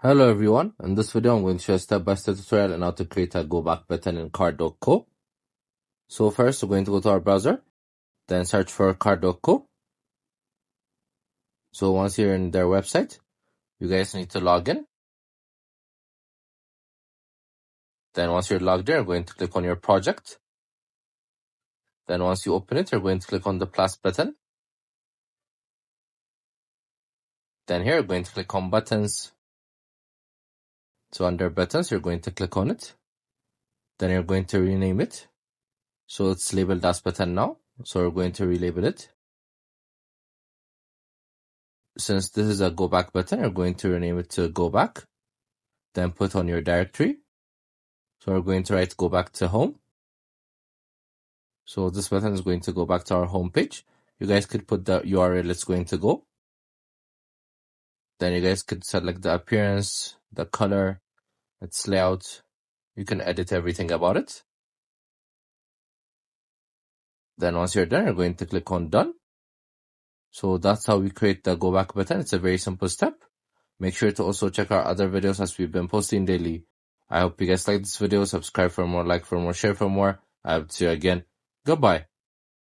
Hello everyone, in this video I'm going to show a step-by-step tutorial on how to create a go back button in Card.co. So first we're going to go to our browser, then search for Card.co. So once you're in their website, you guys need to log in. Then once you're logged in, you're going to click on your project. Then once you open it, you're going to click on the plus button. Then here you're going to click on buttons. So under buttons, you're going to click on it. Then you're going to rename it. So it's labeled as button now. So we're going to relabel it. Since this is a go back button, you're going to rename it to go back. Then put on your directory. So we're going to write go back to home. So this button is going to go back to our home page. You guys could put the URL it's going to go. Then you guys could select the appearance, the color, its layout. You can edit everything about it. Then once you're done, you're going to click on done. So that's how we create the go back button. It's a very simple step. Make sure to also check our other videos as we've been posting daily. I hope you guys like this video. Subscribe for more, like for more, share for more. I hope to see you again. Goodbye.